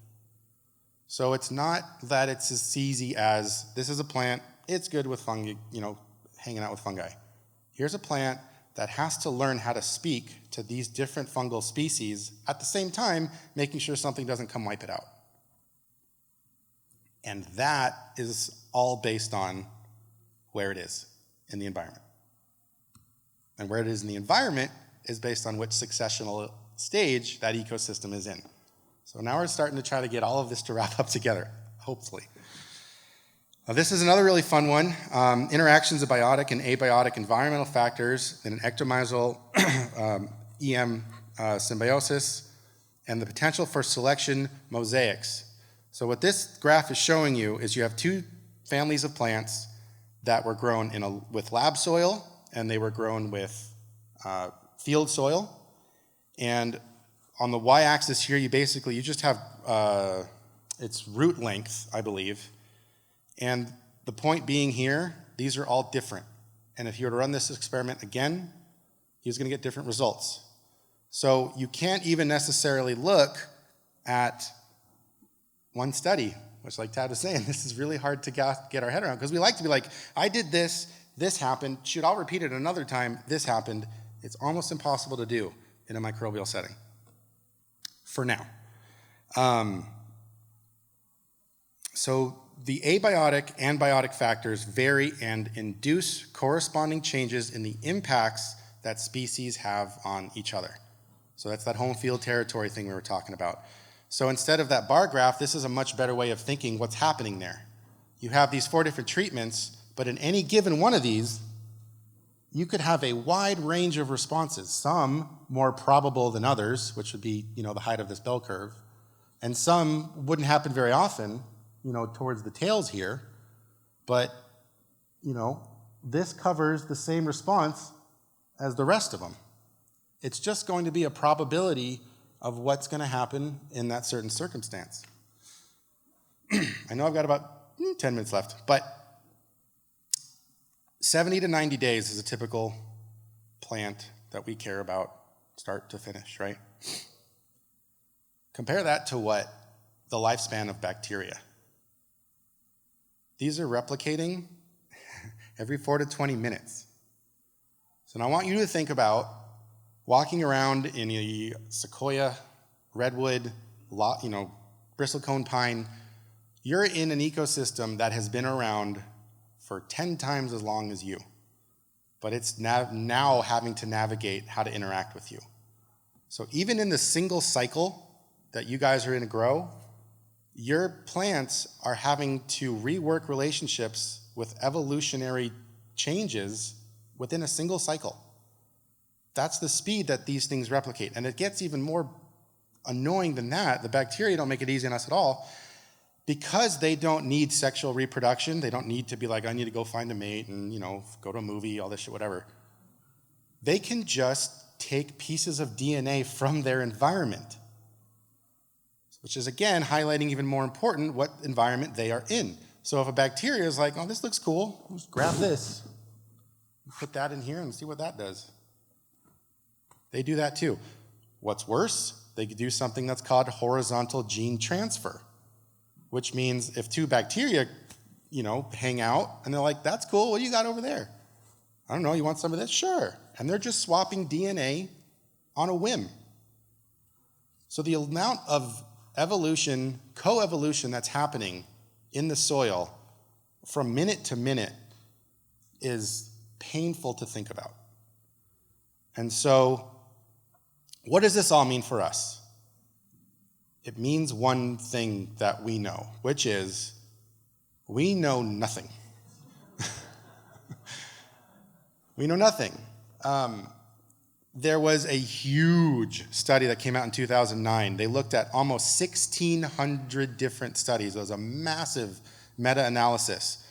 So it's not that it's as easy as this is a plant, it's good with fungi, hanging out with fungi. Here's a plant that has to learn how to speak to these different fungal species at the same time, making sure something doesn't come wipe it out. And that is all based on where it is in the environment. And where it is in the environment is based on which successional stage that ecosystem is in. So now we're starting to try to get all of this to wrap up together, hopefully. This is another really fun one. Interactions of biotic and abiotic environmental factors in an ectomyzal EM symbiosis and the potential for selection mosaics. So what this graph is showing you is you have two families of plants that were grown with lab soil and they were grown with field soil. And on the y-axis here, you just have its root length, I believe. And the point being here, these are all different. And if you were to run this experiment again, he's going to get different results. So you can't even necessarily look at one study, which like Tad was saying, this is really hard to get our head around because we like to be like, I did this, this happened, shoot, I'll repeat it another time, this happened. It's almost impossible to do in a microbial setting, for now. So the abiotic and biotic factors vary and induce corresponding changes in the impacts that species have on each other. So that's that home field territory thing we were talking about. So instead of that bar graph, this is a much better way of thinking what's happening there. You have these 4 different treatments, but in any given one of these, you could have a wide range of responses, some more probable than others, which would be, the height of this bell curve, and some wouldn't happen very often, towards the tails here, but, this covers the same response as the rest of them. It's just going to be a probability of what's going to happen in that certain circumstance. I know I've got about 10 minutes left, but 70 to 90 days is a typical plant that we care about start to finish, right? Compare that to what the lifespan of bacteria. These are replicating every 4 to 20 minutes. So now I want you to think about walking around in a sequoia, redwood, bristlecone pine. You're in an ecosystem that has been around for 10 times as long as you, but it's now having to navigate how to interact with you. So even in the single cycle that you guys are in to grow, your plants are having to rework relationships with evolutionary changes within a single cycle. That's the speed that these things replicate. And it gets even more annoying than that. The bacteria don't make it easy on us at all because they don't need sexual reproduction. They don't need to be like, I need to go find a mate and, go to a movie, all this shit, whatever. They can just take pieces of DNA from their environment, which is, again, highlighting even more important what environment they are in. So if a bacteria is like, oh, this looks cool, let's grab this, put that in here and see what that does. They do that too. What's worse, they could do something that's called horizontal gene transfer, which means if 2 bacteria, hang out and they're like, that's cool, what do you got over there? I don't know, you want some of this? Sure. And they're just swapping DNA on a whim. So the amount of evolution, coevolution that's happening in the soil from minute to minute is painful to think about. And so, what does this all mean for us? It means one thing that we know, which is we know nothing. We know nothing. There was a huge study that came out in 2009. They looked at almost 1,600 different studies. It was a massive meta-analysis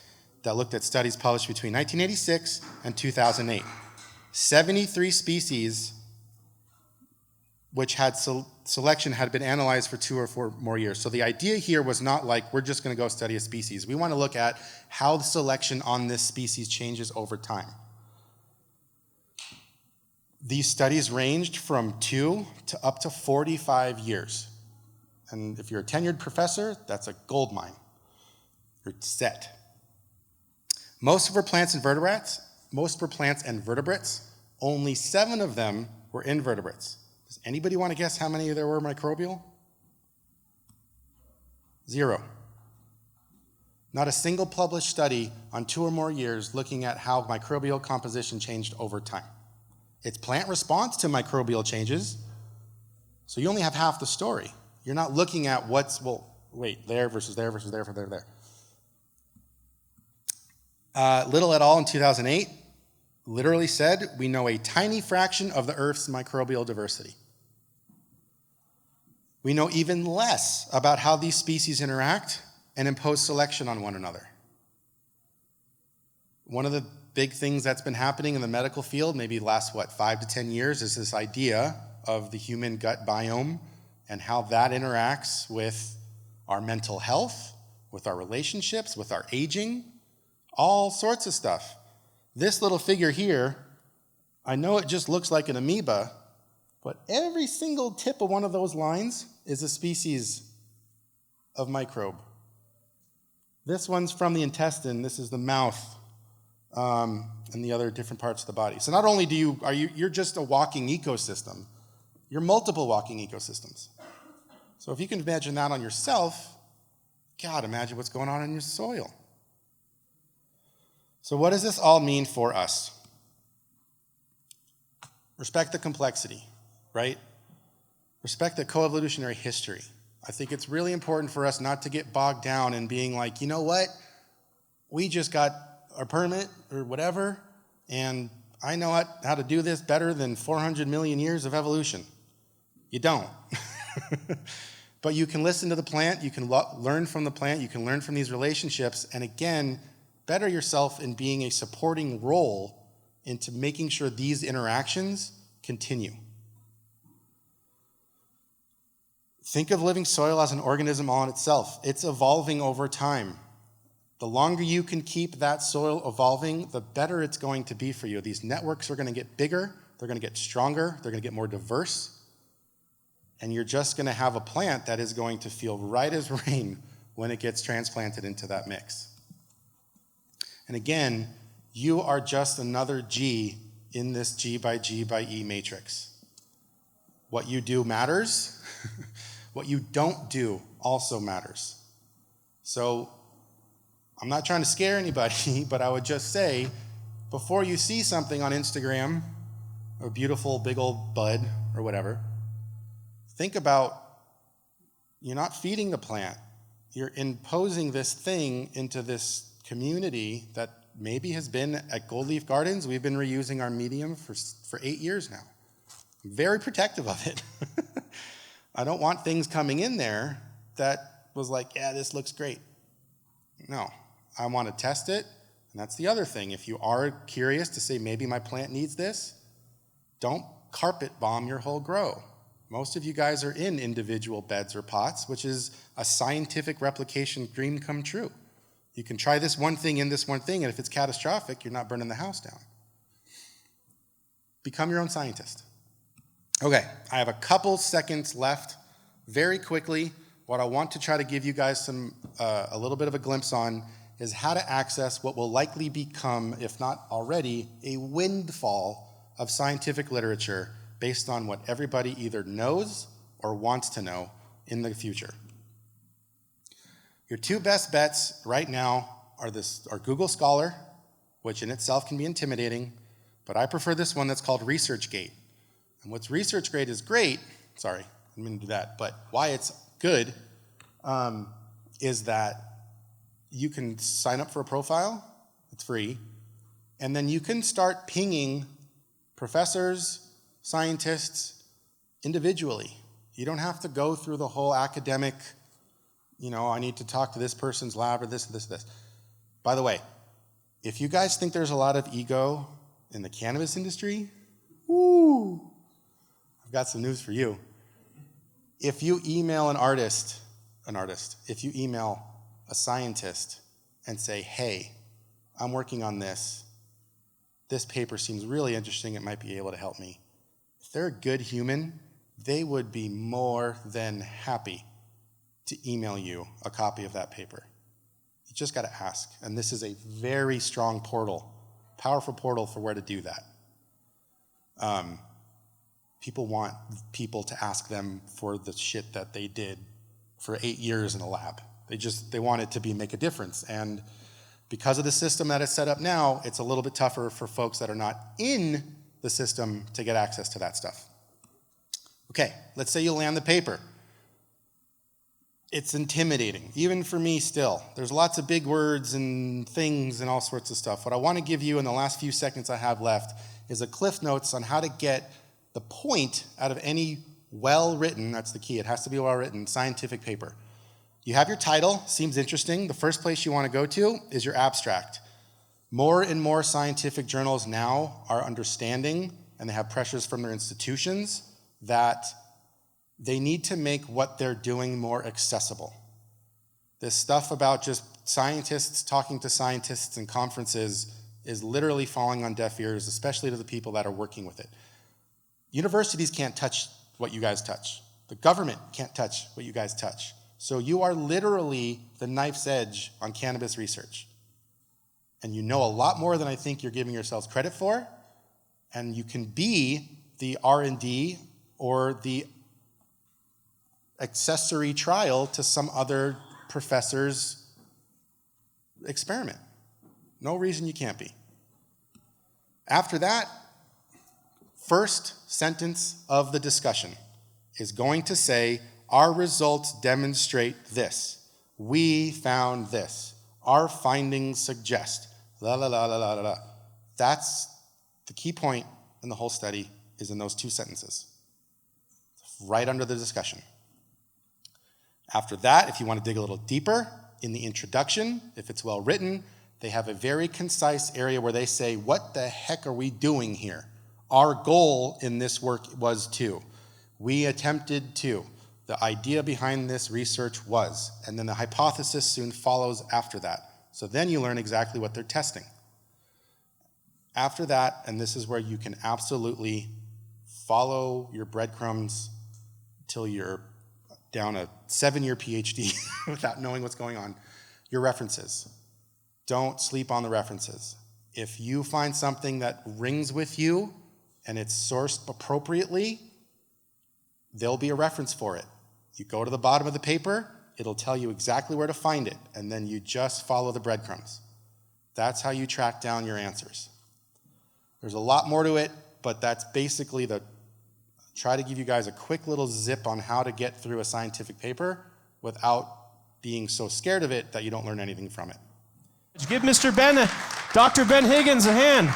that looked at studies published between 1986 and 2008. 73 species which had selection had been analyzed for 2 or 4 more years. So the idea here was not like we're just going to go study a species. We want to look at how the selection on this species changes over time. These studies ranged from 2 to up to 45 years. And if you're a tenured professor, that's a gold mine. You're set. Most were plants and vertebrates. Only 7 of them were invertebrates. Does anybody want to guess how many there were microbial? 0. Not a single published study on 2 or more years looking at how microbial composition changed over time. It's plant response to microbial changes, so you only have half the story. You're not looking at what's, well, wait, there versus there versus there versus there. Little et al. In 2008 literally said, we know a tiny fraction of the Earth's microbial diversity. We know even less about how these species interact and impose selection on one another. One of the big things that's been happening in the medical field, maybe the last, 5 to 10 years, is this idea of the human gut biome and how that interacts with our mental health, with our relationships, with our aging, all sorts of stuff. This little figure here, I know it just looks like an amoeba, but every single tip of one of those lines is a species of microbe. This one's from the intestine, this is the mouth, and the other different parts of the body. So not only you're just a walking ecosystem, you're multiple walking ecosystems. So if you can imagine that on yourself, God, imagine what's going on in your soil. So what does this all mean for us? Respect the complexity, right? Respect the coevolutionary history. I think it's really important for us not to get bogged down in being like, you know what? We just got our permit or whatever, and I know how to do this better than 400 million years of evolution. You don't. But you can listen to the plant, you can learn from the plant, you can learn from these relationships, and again, better yourself in being a supporting role into making sure these interactions continue. Think of living soil as an organism all in itself. It's evolving over time. The longer you can keep that soil evolving, the better it's going to be for you. These networks are going to get bigger, they're going to get stronger, they're going to get more diverse, and you're just going to have a plant that is going to feel right as rain when it gets transplanted into that mix. And again, you are just another G in this G by G by E matrix. What you do matters. What you don't do also matters. So I'm not trying to scare anybody, but I would just say, before you see something on Instagram, a beautiful big old bud or whatever, think about, you're not feeding the plant. You're imposing this thing into this community that maybe has been at Gold Leaf Gardens. We've been reusing our medium for 8 years now. I'm very protective of it. I don't want things coming in there that was like, yeah, this looks great. No, I want to test it. And that's the other thing. If you are curious to say, maybe my plant needs this, don't carpet bomb your whole grow. Most of you guys are in individual beds or pots, which is a scientific replication dream come true. You can try this one thing in this one thing, and if it's catastrophic, you're not burning the house down. Become your own scientist. Okay, I have a couple seconds left. Very quickly, what I want to try to give you guys a little bit of a glimpse on is how to access what will likely become, if not already, a windfall of scientific literature based on what everybody either knows or wants to know in the future. Your two best bets right now are Google Scholar, which in itself can be intimidating, but I prefer this one that's called ResearchGate. And what's ResearchGate is great, sorry, I'm gonna do that, but why it's good is that you can sign up for a profile, it's free, and then you can start pinging professors, scientists, individually. You don't have to go through the whole academic, I need to talk to this person's lab or this. By the way, if you guys think there's a lot of ego in the cannabis industry, I've got some news for you. If you email if you email a scientist and say, hey, I'm working on this paper seems really interesting, it might be able to help me. If they're a good human, they would be more than happy to email you a copy of that paper. You just got to ask. And this is a very strong portal, powerful portal for where to do that. People want people to ask them for the shit that they did for 8 years in a lab. They want it to make a difference. And because of the system that is set up now, it's a little bit tougher for folks that are not in the system to get access to that stuff. Okay, let's say you land the paper. it's intimidating, even for me still. There's lots of big words and things and all sorts of stuff. What I want to give you in the last few seconds I have left is a cliff notes on how to get the point out of any well-written, that's the key, it has to be well-written, scientific paper. You have your title, seems interesting. The first place you want to go to is your abstract. More and more scientific journals now are understanding, and they have pressures from their institutions, that they need to make what they're doing more accessible. This stuff about just scientists talking to scientists in conferences is literally falling on deaf ears, especially to the people that are working with it. Universities can't touch what you guys touch. The government can't touch what you guys touch. So you are literally the knife's edge on cannabis research. And you know a lot more than I think you're giving yourselves credit for, and you can be the R&D or the accessory trial to some other professor's experiment. No reason you can't be. After that, first sentence of the discussion is going to say, our results demonstrate this. We found this. Our findings suggest, la la la la la la. That's the key point in the whole study, is in those two sentences, right under the discussion. After that, if you want to dig a little deeper, in the introduction, if it's well written, they have a very concise area where they say, what the heck are we doing here? Our goal in this work was to. We attempted to. The idea behind this research was, and then the hypothesis soon follows after that. So then you learn exactly what they're testing. After that, and this is where you can absolutely follow your breadcrumbs till you're down a 7-year PhD without knowing what's going on, your references. Don't sleep on the references. If you find something that rings with you and it's sourced appropriately, there'll be a reference for it. You go to the bottom of the paper, it'll tell you exactly where to find it, and then you just follow the breadcrumbs. That's how you track down your answers. There's a lot more to it, but that's basically try to give you guys a quick little zip on how to get through a scientific paper without being so scared of it that you don't learn anything from it. Give Mr. Ben, Dr. Ben Higgins a hand.